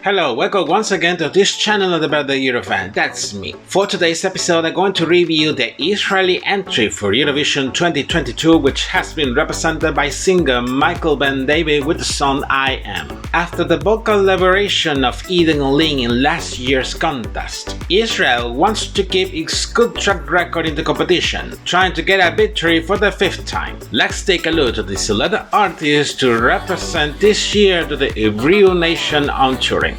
Hello, welcome once again to this channel of the Eurofan. That's me. For today's episode, I'm going to review the Israeli entry for Eurovision 2022, which has been represented by singer Michael Ben David with the song I Am. After the vocal liberation of Eden Lin in last year's contest, Israel wants to keep its good track record in the competition, trying to get a victory for the fifth time. Let's take a look at the selected artists to represent this year to the Hebrew nation on touring.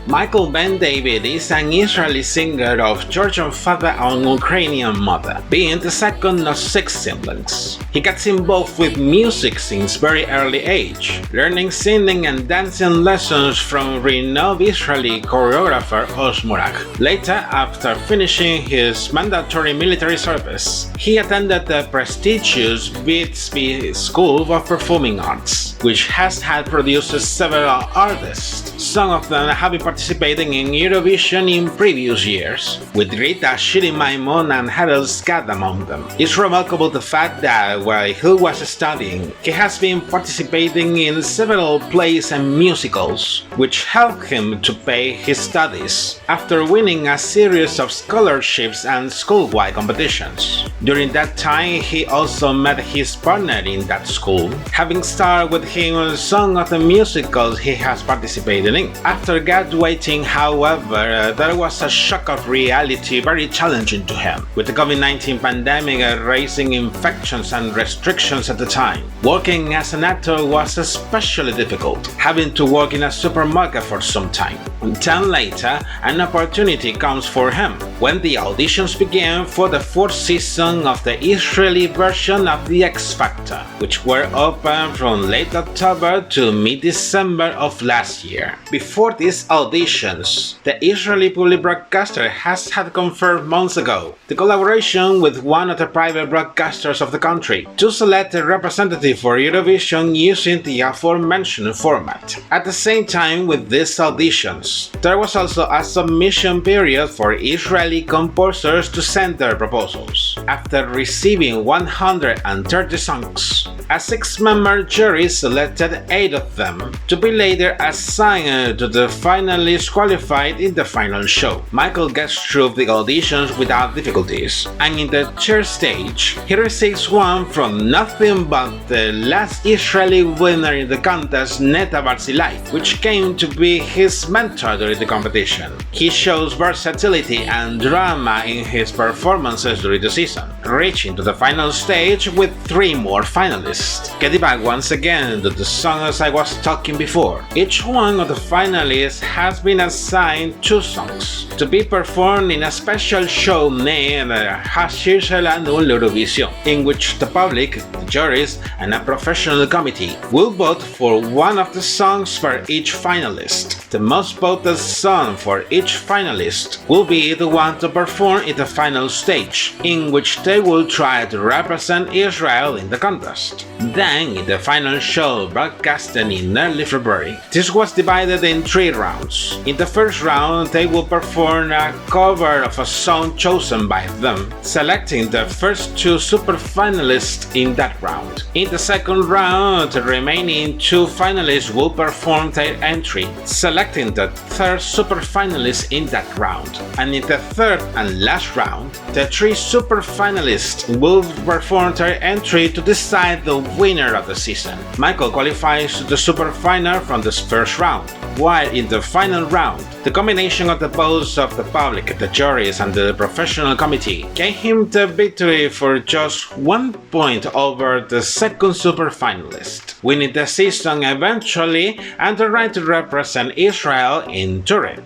Michael Ben David is an Israeli singer of Georgian father and Ukrainian mother, being the second of 6 siblings. He gets involved with music since very early age, learning singing and dancing lessons from renowned Israeli choreographer Osmorak. Later, after finishing his mandatory military service, he attended the prestigious Bitsby School of Performing Arts, which has had produced several artists, some of them having participating in Eurovision in previous years, with Rita Shiri-Maimon and Harold Scott among them. It's remarkable the fact that while he was studying, he has been participating in several plays and musicals, which helped him to pay his studies, after winning a series of scholarships and school-wide competitions. During that time, he also met his partner in that school, having starred with him on some of the musicals he has participated in. After graduating, however, there was a shock of reality very challenging to him, with the COVID-19 pandemic raising infections and restrictions at the time. Working as an actor was especially difficult, having to work in a supermarket for some time. Then later, an opportunity comes for him, when the auditions began for the 4th season of the Israeli version of The X Factor, which were open from late October to mid-December of last year. Before these auditions, the Israeli public broadcaster has had confirmed months ago the collaboration with one of the private broadcasters of the country to select a representative for Eurovision using the aforementioned format. At the same time with these auditions, there was also a submission period for Israeli composers to send their proposals. After receiving 130 songs, a 6-member jury selected 8 of them to be later assigned to the finalists qualified in the final show. Michael gets through the auditions without difficulties, and in the 3rd stage, he receives one from nothing but the last Israeli winner in the contest, Neta Barzilai, which came to be his mentor during the competition. He shows versatility and drama in his performances during the season, reaching to the final stage with 3 more finalists. Getting back once again to the songs I was talking before, each one of the finalists has been assigned 2 songs to be performed in a special show named Hashir Shelanu Eurovision, in which the public, the juries, and a professional committee will vote for one of the songs for each finalist. The most voted song for each finalist will be the one to perform in the final stage, in which they will try to represent Israel in the contest. Then, in the final show broadcasted in early February, this was divided in 3 rounds. In the first round, they will perform a cover of a song chosen by them, selecting the first 2 super finalists in that round. In the second round, the remaining 2 finalists will perform their entry, selecting the 3rd super finalist in that round. And in the 3rd and last round, the 3 super finalists will perform their entry to decide the winner of the season. Michael qualifies to the super final from the first round, while in the final round, the combination of the votes of the public, the juries, and the professional committee gave him the victory for just 1 point over the second super finalist, winning the season eventually and the right to represent Israel in Turin.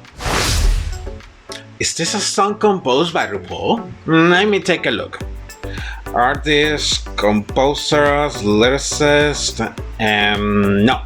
Is this a song composed by RuPaul? Let me take a look. Artists, composers, lyricists, no.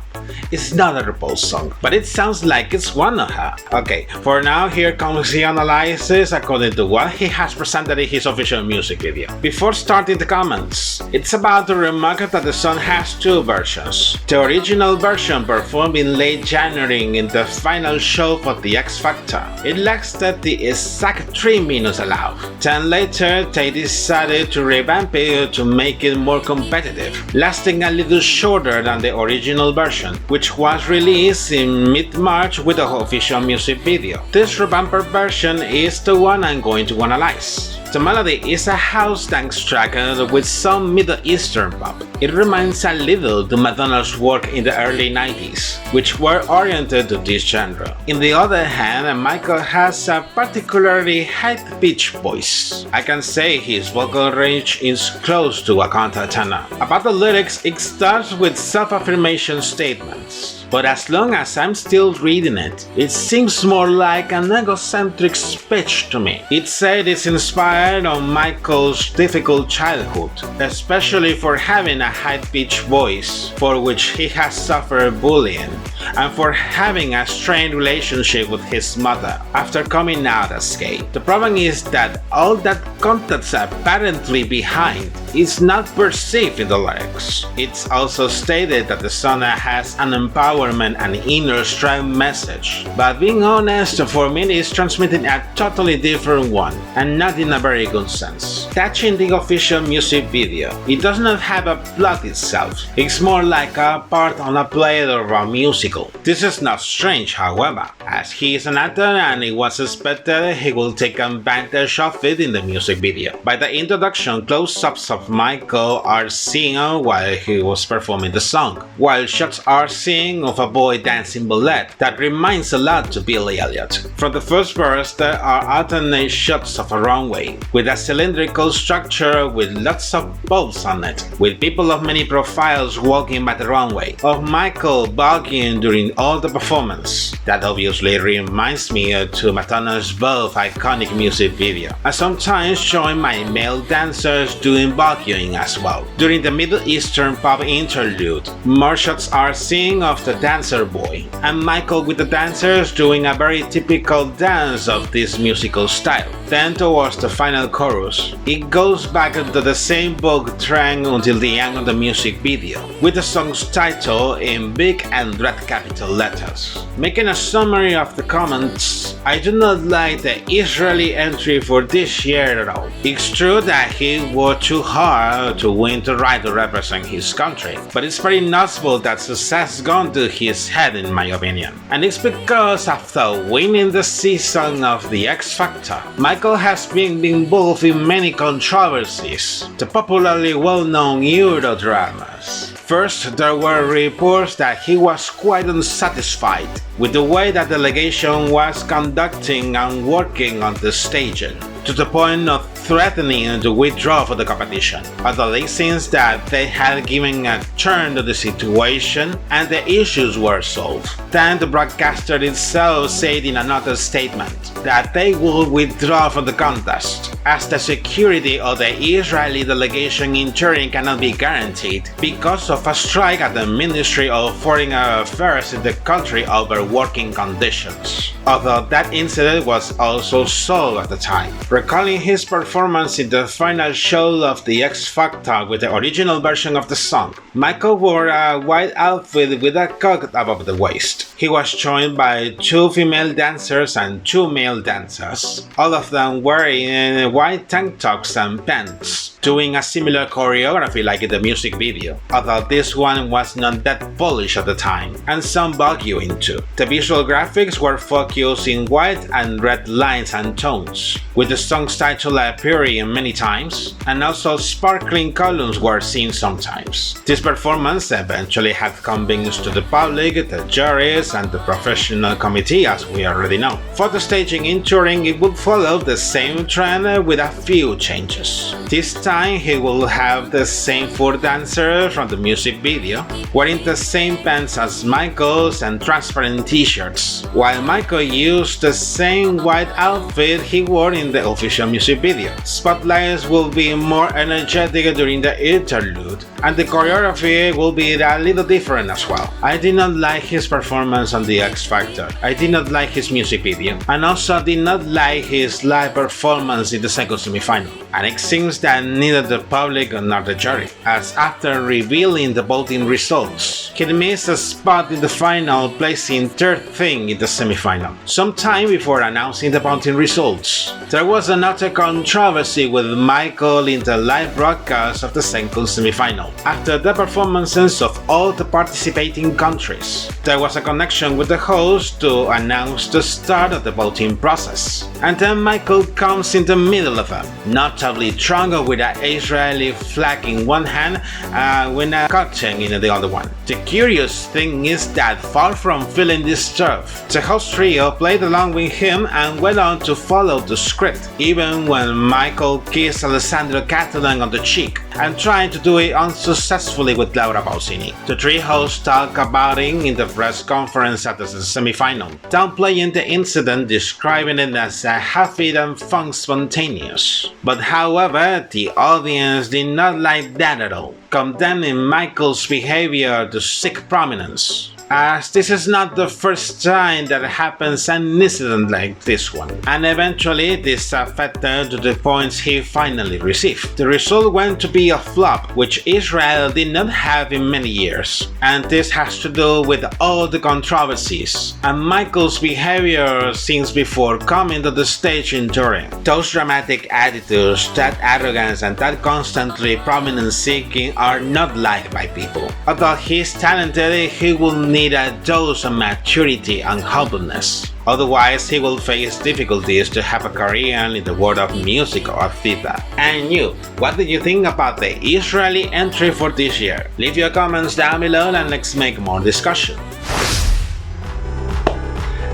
It's not a RuPaul song, but it sounds like it's one of her. Okay, for now, here comes the analysis according to what he has presented in his official music video. Before starting the comments, it's about to remark that the song has 2 versions. The original version performed in late January in the final show for The X Factor. It lasted the exact 3 minutes allowed. Then later, they decided to revamp it to make it more competitive, lasting a little shorter than the original version, which was released in mid-March with the official music video. This revamped version is the one I'm going to analyze. The melody is a house dance track with some Middle Eastern pop. It reminds a little to Madonna's work in the early 90s, which were oriented to this genre. On the other hand, Michael has a particularly high-pitched voice. I can say his vocal range is close to a cantatana. About the lyrics, it starts with self-affirmation statements. But as long as I'm still reading it, it seems more like an egocentric speech to me. It said it's inspired on Michael's difficult childhood, especially for having a high-pitched voice, for which he has suffered bullying, and for having a strained relationship with his mother after coming out as gay. The problem is that all that content's apparently behind is not perceived in the lyrics. It's also stated that the song has an empowerment and inner strength message, but being honest, for me it's transmitting a totally different one, and not in a very good sense. Touching the official music video, it does not have a plot itself, it's more like a part on a play or a musical. This is not strange, however, as he is an actor and it was expected he will take advantage of it in the music video. By the introduction, close-ups of Michael are seen while he was performing the song, while shots are seen of a boy dancing ballet that reminds a lot to Billy Elliot. From the first verse, there are alternate shots of a runway, with a cylindrical structure with lots of bulbs on it, with people of many profiles walking by the runway, of Michael bulking during all the performance. That obviously reminds me to Madonna's both iconic music video, and sometimes showing my male dancers doing bulking as well. During the Middle Eastern pop interlude, more shots are seen of the dancer boy, and Michael with the dancers doing a very typical dance of this musical style. Then towards the final chorus, it goes back to the same bold trend until the end of the music video, with the song's title in big and red capital letters. Making a summary of the comments, I do not like the Israeli entry for this year at all. It's true that he worked too hard to win the right to represent his country, but it's very noticeable that success gone to his head in my opinion. And it's because after winning the season of the X Factor, Michael has been involved in many controversies, the popularly well-known Euro dramas. First, there were reports that he was quite unsatisfied with the way that the delegation was conducting and working on the staging, to the point of threatening to withdraw from the competition, although it seems that they had given a turn to the situation and the issues were solved. Then the broadcaster itself said in another statement that they would withdraw from the contest, as the security of the Israeli delegation in Turin cannot be guaranteed because of a strike at the Ministry of Foreign Affairs in the country over working conditions, although that incident was also solved at the time. Recalling his performance in the final show of the X Factor with the original version of the song, Michael wore a white outfit with a coat above the waist. He was joined by 2 female dancers and 2 male dancers, all of them wearing white tank tops and pants, doing a similar choreography like in the music video, although this one was not that polished at the time, and some bulkying too. The visual graphics were focused in white and red lines and tones, with the song's title appearing many times, and also sparkling columns were seen sometimes. This performance eventually had convinced to the public, the juries, and the professional committee, as we already know. For the staging in Turin, it would follow the same trend with a few changes. This time he will have the same 4 dancers from the music video, wearing the same pants as Michael's and transparent t-shirts, while Michael used the same white outfit he wore in the official music video. Spotlights will be more energetic during the interlude, and the choreography will be a little different as well. I did not like his performance on the X Factor, I did not like his music video, and also did not like his live performance in the second semi-final. And it seems that neither the public nor the jury, as after revealing the voting results, he missed a spot in the final, placing 3rd thing in the semi-final, sometime before announcing the voting results. The There was another controversy with Michael in the live broadcast of the second semi-final. After the performances of all the participating countries, there was a connection with the host to announce the start of the voting process. And then Michael comes in the middle of them, notably drunk with an Israeli flag in one hand and with a curtain in the other one. The curious thing is that far from feeling disturbed, the host trio played along with him and went on to follow the script, even when Michael kissed Alessandro Catalan on the cheek and tried to do it unsuccessfully with Laura Pausini. The three hosts talked about it in the press conference after the semi-final, downplaying the incident, describing it as a happy and fun spontaneous. But however, the audience did not like that at all, condemning Michael's behavior to seek prominence, as this is not the first time that happens an incident like this one, and eventually this affected the points he finally received. The result went to be a flop, which Israel did not have in many years, and this has to do with all the controversies and Michael's behavior since before coming to the stage in Turin. Those dramatic attitudes, that arrogance, and that constantly prominence seeking are not liked by people. Although he's talented, he will need a dose of maturity and humbleness. Otherwise, he will face difficulties to have a career in the world of music or theater. And you, what did you think about the Israeli entry for this year? Leave your comments down below and let's make more discussion.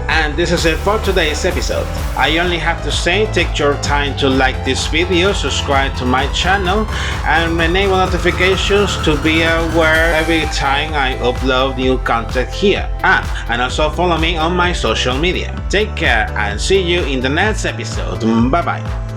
And this is it for today's episode. I only have to say, take your time to like this video, subscribe to my channel, and enable notifications to be aware every time I upload new content here. And also follow me on my social media. Take care and see you in the next episode. Bye bye.